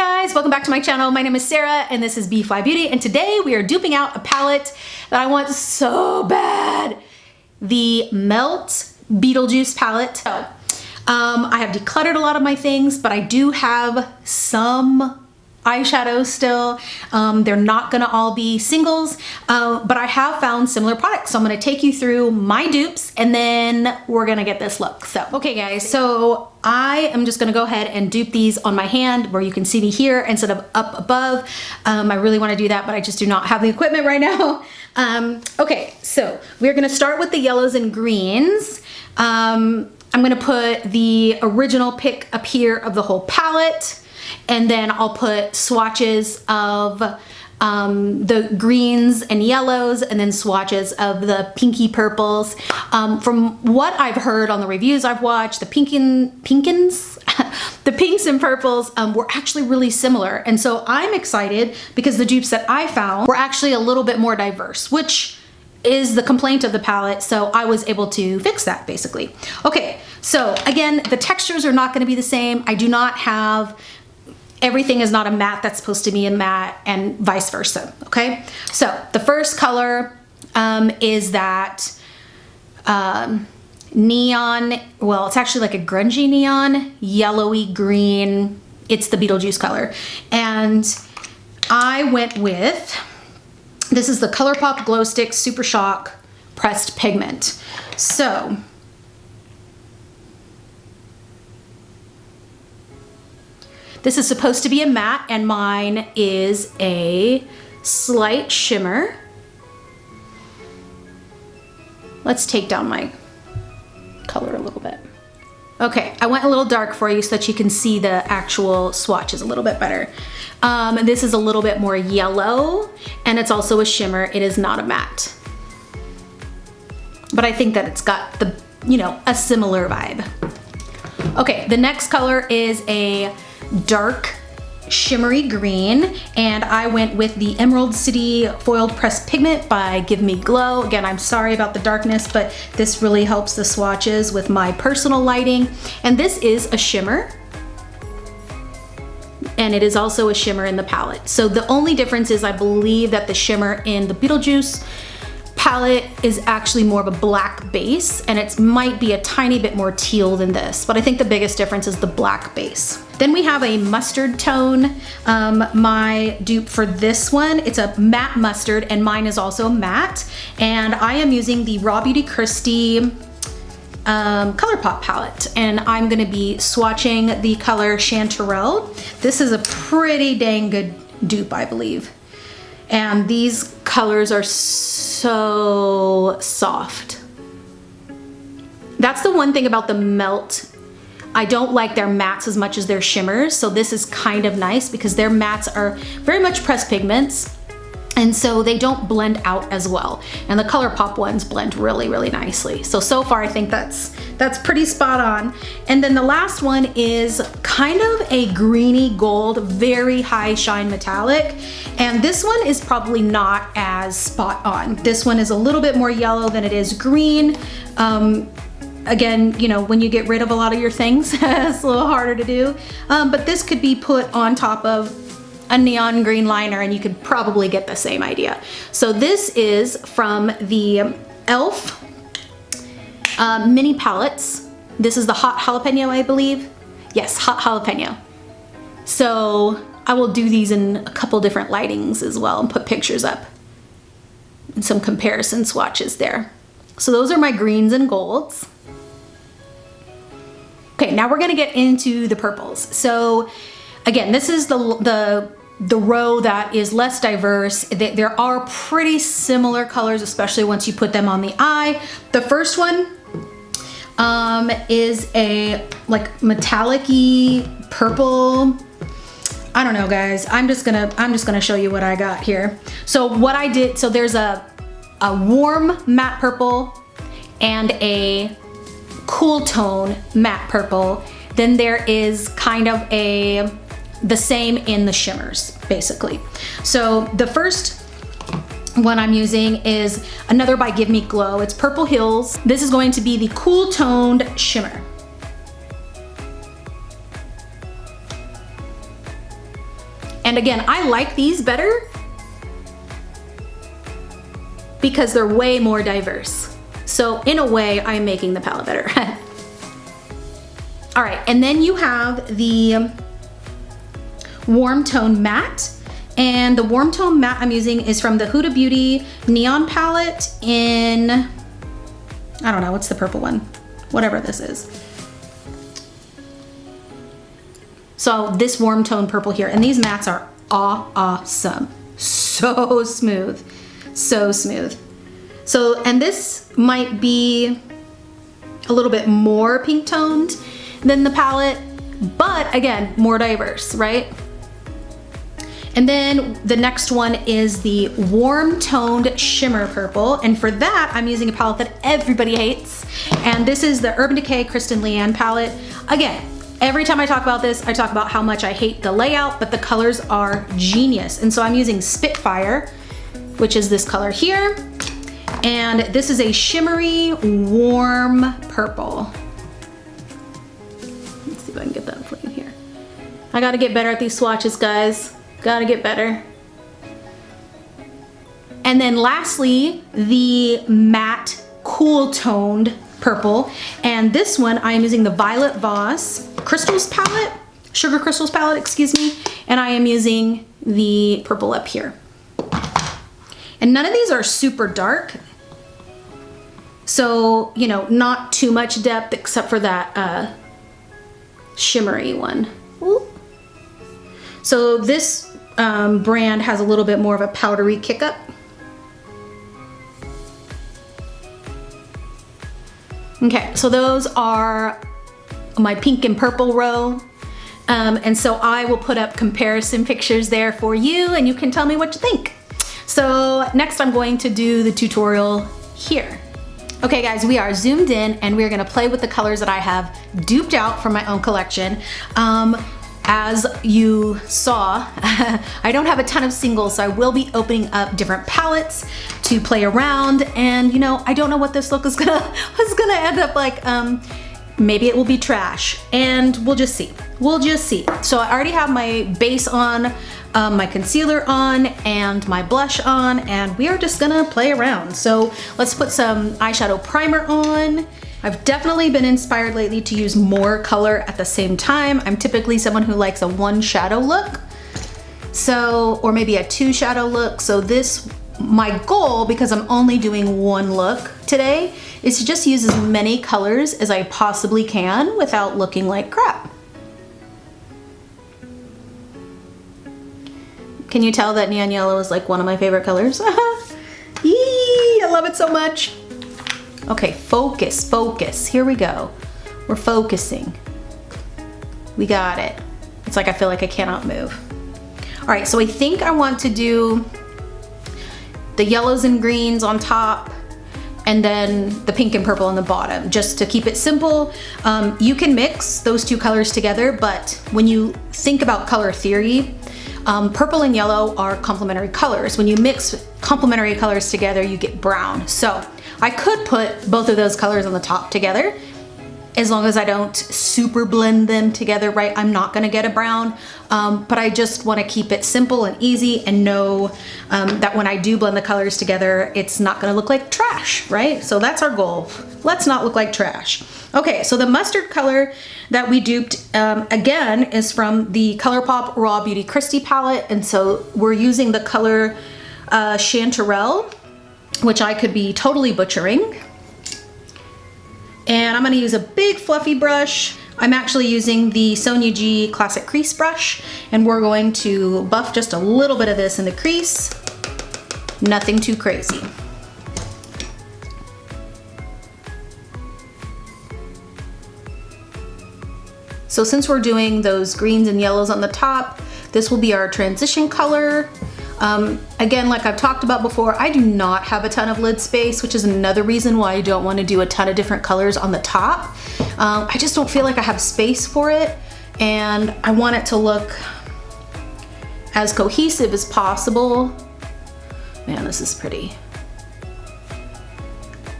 guys, welcome back to my channel. My name is Sarah and this is B.fleye Beauty, and today we are duping out a palette that I want so bad. The Melt Beetlejuice palette. So, I have decluttered a lot of my things, but I do have some eyeshadows still. They're not gonna all be singles, but I have found similar products. So I'm gonna take you through my dupes and then we're gonna get this look. So, okay guys, so I am just gonna go ahead and dupe these on my hand where you can see me here instead of up above. I really wanna do that, but I just do not have the equipment right now. Okay, so we're gonna start with the yellows and greens. I'm gonna put the original pick up here of the whole palette, and then I'll put swatches of the greens and yellows, and then swatches of the pinky purples. From what I've heard on the reviews I've watched, the pinks and purples were actually really similar. And so I'm excited because the dupes that I found were actually a little bit more diverse, which is the complaint of the palette, so I was able to fix that basically. Okay, so again, the textures are not gonna be the same. I do not have, everything is not a matte that's supposed to be a matte and vice versa, okay? So the first color is that neon, well, it's actually like a grungy neon, yellowy green. It's the Beetlejuice color. And I went with, this is the Colourpop Glow Stick Super Shock Pressed Pigment. So, this is supposed to be a matte and mine is a slight shimmer. Let's take down my color a little bit. Okay, I went a little dark for you so that you can see the actual swatches a little bit better. This is a little bit more yellow and it's also a shimmer. It is not a matte. But I think that it's got the, you know, a similar vibe. Okay, the next color is a dark shimmery green, and I went with the Emerald City Foiled Pressed Pigment by Give Me Glow. Again, I'm sorry about the darkness, but this really helps the swatches with my personal lighting. And this is a shimmer, and it is also a shimmer in the palette. So the only difference is I believe that the shimmer in the Beetlejuice palette is actually more of a black base, and it might be a tiny bit more teal than this, but I think the biggest difference is the black base. Then we have a mustard tone. My dupe for this one, it's a matte mustard, and mine is also matte, and I am using the Raw Beauty Christie Colourpop palette, and I'm gonna be swatching the color Chanterelle. This is a pretty dang good dupe, I believe. And these colors are so soft. That's the one thing about the Melt. I don't like their mattes as much as their shimmers, so this is kind of nice because their mattes are very much pressed pigments, and so they don't blend out as well. And the Colourpop ones blend really, really nicely. So far I think that's pretty spot on. And then the last one is kind of a greeny gold, very high shine metallic. And this one is probably not as spot on. This one is a little bit more yellow than it is green. Again, you know, when you get rid of a lot of your things, it's a little harder to do. But this could be put on top of a neon green liner and you could probably get the same idea. So this is from the e.l.f. Mini palettes. This is the hot jalapeno, I believe. Yes, hot jalapeno. So I will do these in a couple different lightings as well and put pictures up and some comparison swatches there. So those are my greens and golds. Okay, now we're gonna get into the purples. So again, this is the row that is less diverse. There are pretty similar colors, especially once you put them on the eye. The first one is a like metallic-y purple. I don't know, guys. I'm just gonna show you what I got here. So what I did, so there's a warm matte purple and a cool tone matte purple. Then there is kind of the same in the shimmers, basically. So the first one I'm using is another by Give Me Glow. It's Purple Hills. This is going to be the cool toned shimmer. And again, I like these better because they're way more diverse. So in a way, I'm making the palette better. All right, and then you have the warm tone matte. And the warm tone matte I'm using is from the Huda Beauty Neon palette in, I don't know, what's the purple one? Whatever this is. So this warm tone purple here, and these mattes are awesome. So smooth, so smooth. So, and this might be a little bit more pink toned than the palette, but again, more diverse, right? And then the next one is the warm toned shimmer purple. And for that, I'm using a palette that everybody hates. And this is the Urban Decay Kristen Leanne palette. Again, every time I talk about this, I talk about how much I hate the layout, but the colors are genius. And so I'm using Spitfire, which is this color here. And this is a shimmery, warm purple. Let's see if I can get that flame here. I gotta get better at these swatches, guys. Gotta get better. And then lastly, the matte cool toned purple. And this one, I am using the Violet Voss Crystals palette, Sugar Crystals palette, excuse me. And I am using the purple up here. And none of these are super dark. So, you know, not too much depth except for that shimmery one. Ooh. So this brand has a little bit more of a powdery kick up. Okay, so those are my pink and purple row. And so I will put up comparison pictures there for you and you can tell me what you think. So next I'm going to do the tutorial here. Okay guys, we are zoomed in and we're gonna play with the colors that I have duped out from my own collection. As you saw, I don't have a ton of singles, so I will be opening up different palettes to play around. And you know, I don't know what this look is gonna end up like. Maybe it will be trash, and we'll just see. We'll just see. So I already have my base on, my concealer on, and my blush on, and we are just gonna play around. So let's put some eyeshadow primer on. I've definitely been inspired lately to use more color at the same time. I'm typically someone who likes a one shadow look. So, or maybe a two shadow look. So this, my goal, because I'm only doing one look today, is to just use as many colors as I possibly can without looking like crap. Can you tell that neon yellow is like one of my favorite colors? Yee, I love it so much. Okay, focus, focus. Here we go. We're focusing. We got it. It's like I feel like I cannot move. All right, so I think I want to do the yellows and greens on top and then the pink and purple on the bottom, just to keep it simple. You can mix those two colors together, but when you think about color theory, purple and yellow are complementary colors. When you mix complementary colors together, you get brown. So I could put both of those colors on the top together, as long as I don't super blend them together, right? I'm not gonna get a brown, but I just wanna keep it simple and easy and know that when I do blend the colors together, it's not gonna look like trash, right? So that's our goal. Let's not look like trash. Okay, so the mustard color that we duped, again, is from the Colourpop Raw Beauty Christie palette. And so we're using the color Chanterelle, which I could be totally butchering. And I'm gonna use a big fluffy brush. I'm actually using the Sonia G Classic Crease Brush, and we're going to buff just a little bit of this in the crease. Nothing too crazy. So since we're doing those greens and yellows on the top, this will be our transition color. Again, like I've talked about before, I do not have a ton of lid space, which is another reason why I don't want to do a ton of different colors on the top. I just don't feel like I have space for it, and I want it to look as cohesive as possible. Man, this is pretty.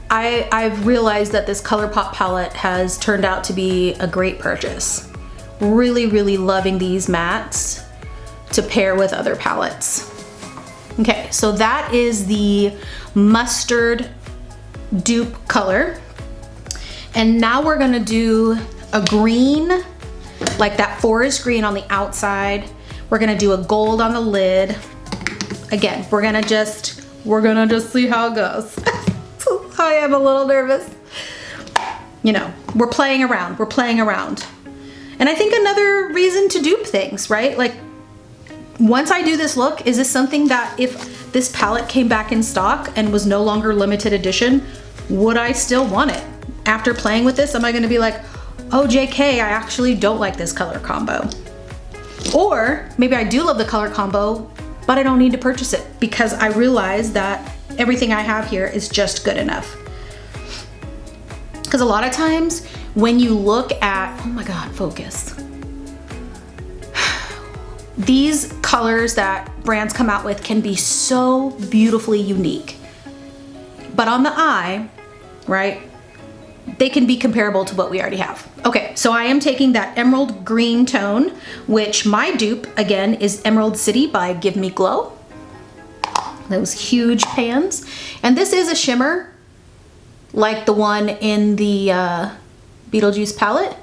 I've realized that this Colourpop palette has turned out to be a great purchase. Really, really loving these mattes. to pair with other palettes. Okay, so that is the mustard dupe color. And now we're gonna do a green, like that forest green on the outside. We're gonna do a gold on the lid. Again, we're gonna just see how it goes. I am a little nervous. You know, we're playing around. And I think another reason to dupe things, right? Like, once I do this look, is this something that if this palette came back in stock and was no longer limited edition, would I still want it? After playing with this, am I gonna be like, oh JK, I actually don't like this color combo? Or maybe I do love the color combo, but I don't need to purchase it because I realize that everything I have here is just good enough. Because a lot of times when you look at, oh my God, focus. These colors that brands come out with can be so beautifully unique. But on the eye, right, they can be comparable to what we already have. Okay, so I am taking that emerald green tone, which my dupe, again, is Emerald City by Give Me Glow. Those huge pans. And this is a shimmer, like the one in the Beetlejuice palette.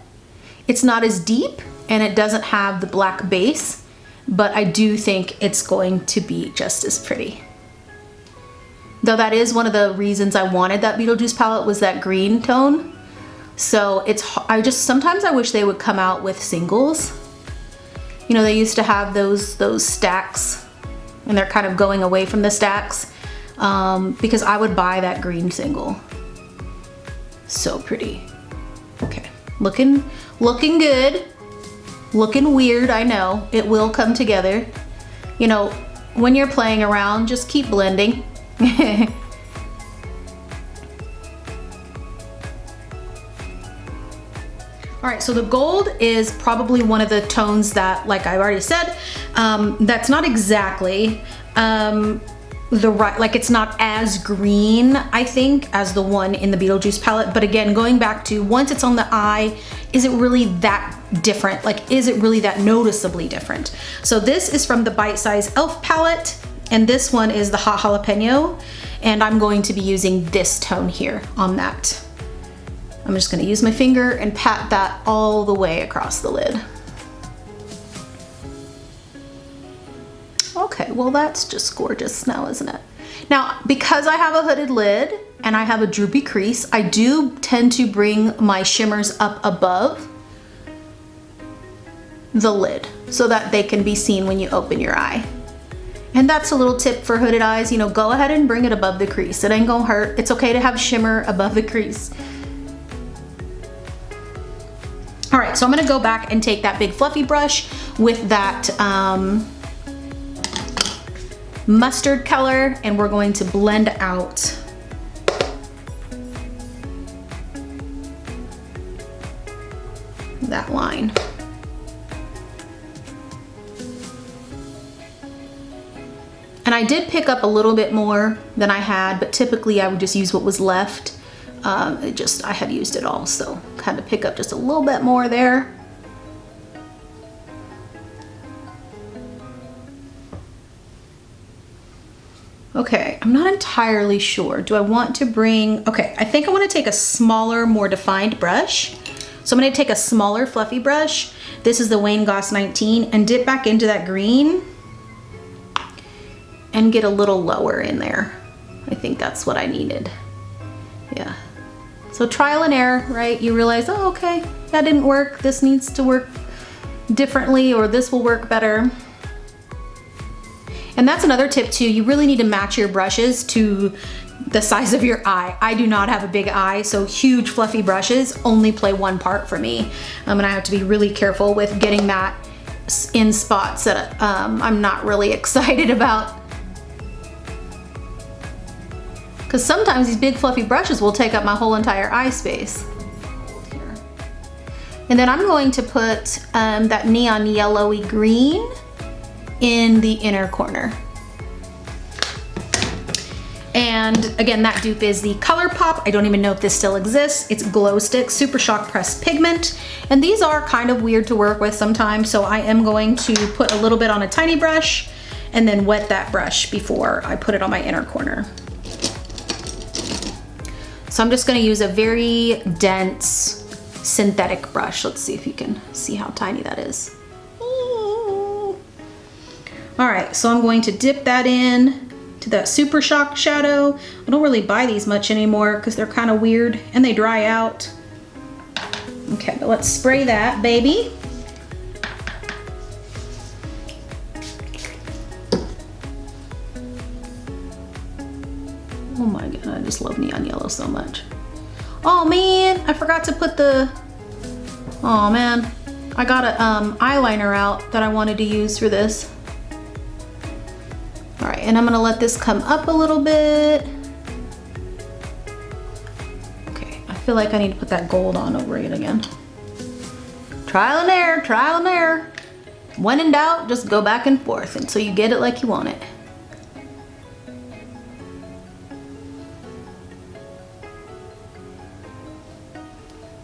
It's not as deep, and it doesn't have the black base, but I do think it's going to be just as pretty. Though that is one of the reasons I wanted that Beetlejuice palette, was that green tone. So sometimes I wish they would come out with singles. You know, they used to have those stacks, and they're kind of going away from the stacks, because I would buy that green single. So pretty. Okay, looking good. Looking weird, I know. It will come together. You know, when you're playing around, just keep blending. All right, so the gold is probably one of the tones that, like I've already said, that's not exactly like it's not as green, I think, as the one in the Beetlejuice palette. But again, going back to, once it's on the eye, is it really that different? Like, is it really that noticeably different? So this is from the Bite Size Elf palette, and this one is the Hot Jalapeno, and I'm going to be using this tone here on that. I'm just gonna use my finger and pat that all the way across the lid. Okay, well that's just gorgeous now, isn't it? Now, because I have a hooded lid and I have a droopy crease, I do tend to bring my shimmers up above the lid so that they can be seen when you open your eye. And that's a little tip for hooded eyes, you know, go ahead and bring it above the crease. It ain't gonna hurt. It's okay to have shimmer above the crease. All right, so I'm gonna go back and take that big fluffy brush with that mustard color, and we're going to blend out that line. And I did pick up a little bit more than I had, but typically I would just use what was left. I had used it all, so had to pick up just a little bit more there. Okay, I'm not entirely sure. Do I want to bring, okay, I think I want to take a smaller, more defined brush. So I'm going to take a smaller fluffy brush. This is the Wayne Goss 19, and dip back into that green and get a little lower in there. I think that's what I needed. Yeah. So trial and error, right? You realize, oh, okay, that didn't work. This needs to work differently, or this will work better. And that's another tip too. You really need to match your brushes to the size of your eye. I do not have a big eye, so huge fluffy brushes only play one part for me. And I have to be really careful with getting that in spots that I'm not really excited about. Because sometimes these big fluffy brushes will take up my whole entire eye space. And then I'm going to put that neon yellowy green in the inner corner. And again, that dupe is the Colourpop. I don't even know if this still exists. It's Glow Stick Super Shock Pressed Pigment. And these are kind of weird to work with sometimes, so I am going to put a little bit on a tiny brush and then wet that brush before I put it on my inner corner. So I'm just gonna use a very dense synthetic brush. Let's see if you can see how tiny that is. All right, so I'm going to dip that in to that Super Shock shadow. I don't really buy these much anymore because they're kind of weird and they dry out. Okay, but let's spray that, baby. Oh my God, I just love neon yellow so much. Oh man, I forgot to put the, oh man. I got an eyeliner out that I wanted to use for this. All right, and I'm gonna let this come up a little bit. Okay, I feel like I need to put that gold on over it again. Trial and error, trial and error. When in doubt, just go back and forth until you get it like you want it.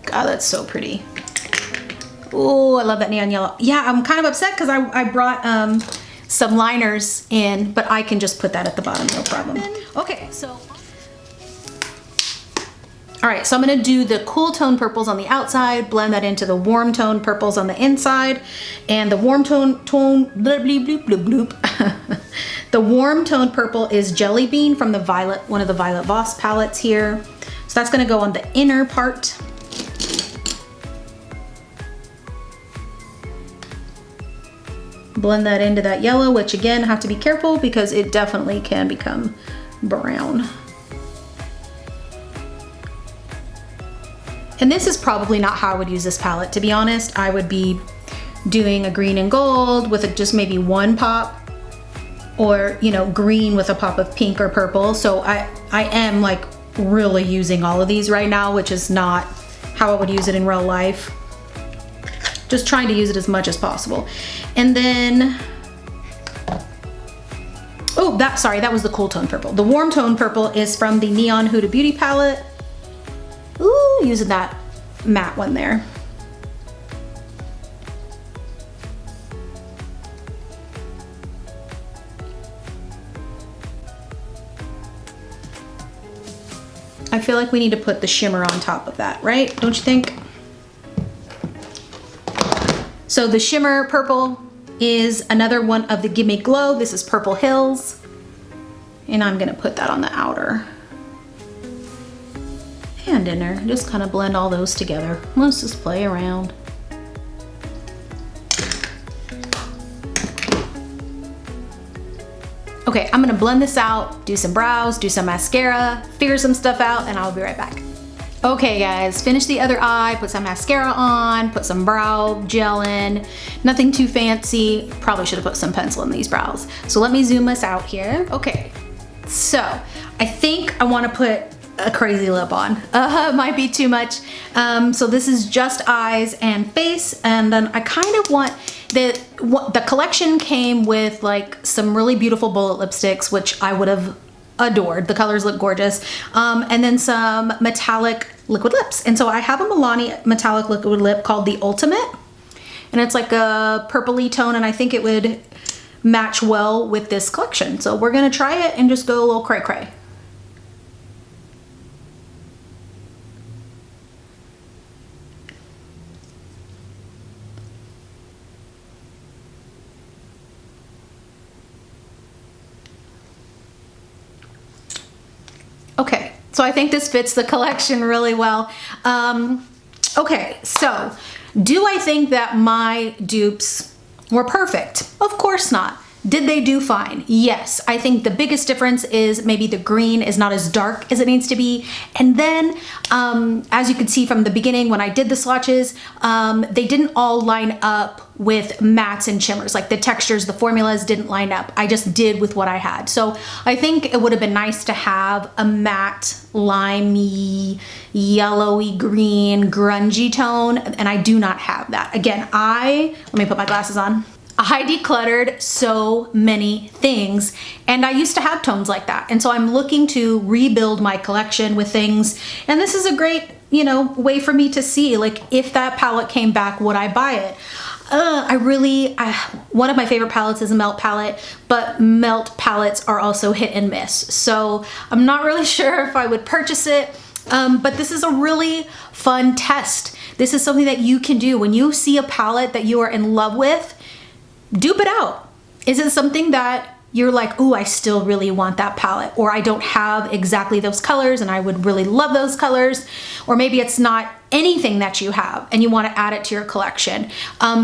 God, that's so pretty. Oh, I love that neon yellow. Yeah, I'm kind of upset because I brought some liners in, but I can just put that at the bottom, no problem. Okay, so. All right, so I'm gonna do the cool tone purples on the outside, blend that into the warm tone purples on the inside, and the warm tone, bloop, bloop, bloop, bloop. The warm tone purple is Jelly Bean from the Violet, one of the Violet Voss palettes here. So that's gonna go on the inner part. Blend that into that yellow, which again, have to be careful because it definitely can become brown. And this is probably not how I would use this palette, to be honest. I would be doing a green and gold with just maybe one pop, or you know, green with a pop of pink or purple. So I am like really using all of these right now, which is not how I would use it in real life. Just trying to use it as much as possible. And then, oh, that was the cool tone purple. The warm tone purple is from the Neon Huda Beauty palette. Ooh, using that matte one there. I feel like we need to put the shimmer on top of that, right? Don't you think? So the shimmer purple is another one of the Gimme Glow. This is Purple Hills. And I'm gonna put that on the outer and inner. Just kind of blend all those together. Let's just play around. Okay, I'm gonna blend this out, do some brows, do some mascara, figure some stuff out, and I'll be right back. Okay guys, finish the other eye, put some mascara on, put some brow gel in. Nothing too fancy. Probably should have put some pencil in these brows. So let me zoom us out here. Okay, so I think I want to put a crazy lip on. Might be too much. So this is just eyes and face, and then I kind of want the collection came with like some really beautiful bullet lipsticks, which I would have adored. The colors look gorgeous. And then some metallic liquid lips. And so I have a Milani metallic liquid lip called the Ultimate. And it's like a purpley tone, and I think it would match well with this collection. So we're gonna try it and just go a little cray cray. Okay, so I think this fits the collection really well. Okay, so do I think that my dupes were perfect? Of course not. Did they do fine? Yes. I think the biggest difference is maybe the green is not as dark as it needs to be. And then, as you can see from the beginning when I did the swatches, they didn't all line up with mattes and shimmers. Like the textures, the formulas didn't line up. I just did with what I had. So I think it would have been nice to have a matte, limey, yellowy, green, grungy tone. And I do not have that. Again, let me put my glasses on. I decluttered so many things, and I used to have tones like that. And so I'm looking to rebuild my collection with things. And this is a great, you know, way for me to see, like, if that palette came back, would I buy it? One of my favorite palettes is a melt palette, but melt palettes are also hit and miss. So I'm not really sure if I would purchase it, but this is a really fun test. This is something that you can do when you see a palette that you are in love with. Dupe it out. Is it something that you're like, ooh, I still really want that palette, or I don't have exactly those colors and I would really love those colors, or maybe it's not anything that you have and you want to add it to your collection.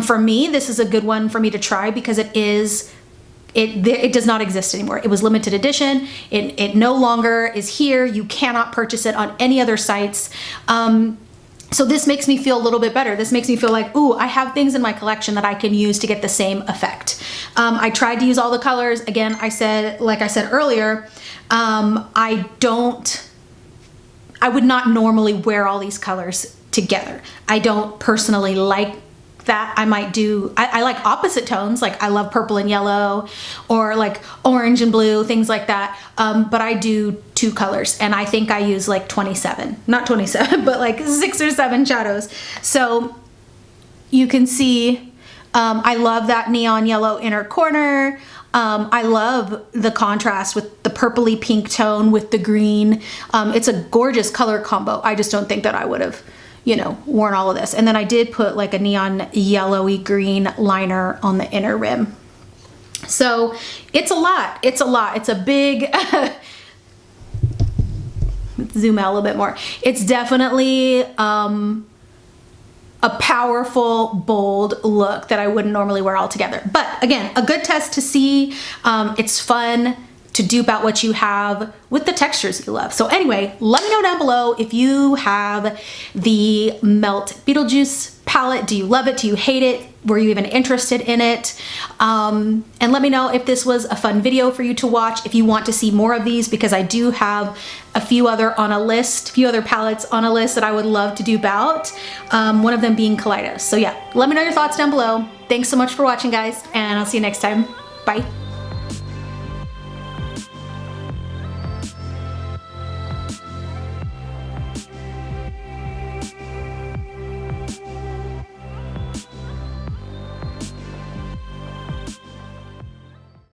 For me, this is a good one for me to try because it does not exist anymore. It was limited edition. It no longer is here. You cannot purchase it on any other sites. So this makes me feel a little bit better. This makes me feel like, ooh, I have things in my collection that I can use to get the same effect. I tried to use all the colors. Again, like I said earlier, I would not normally wear all these colors together. I don't personally like that. I like opposite tones, like I love purple and yellow, or like orange and blue, things like that. But I do 2 colors, and I think I use like 27, not 27, but like 6 or 7 shadows. So you can see, I love that neon yellow inner corner. I love the contrast with the purpley pink tone with the green. It's a gorgeous color combo. I just don't think that I would have, you know, worn all of this. And then I did put like a neon yellowy green liner on the inner rim. So it's a lot. It's a lot. It's a big, zoom out a little bit more. It's definitely a powerful, bold look that I wouldn't normally wear all together. But again, a good test to see. It's fun to dupe out what you have with the textures you love. So anyway, let me know down below if you have the Melt Beetlejuice palette. Do you love it? Do you hate it? Were you even interested in it? And let me know if this was a fun video for you to watch, if you want to see more of these, because I do have a few other palettes on a list that I would love to dupe out. One of them being Kaleidos. So yeah, let me know your thoughts down below. Thanks so much for watching, guys, and I'll see you next time. Bye.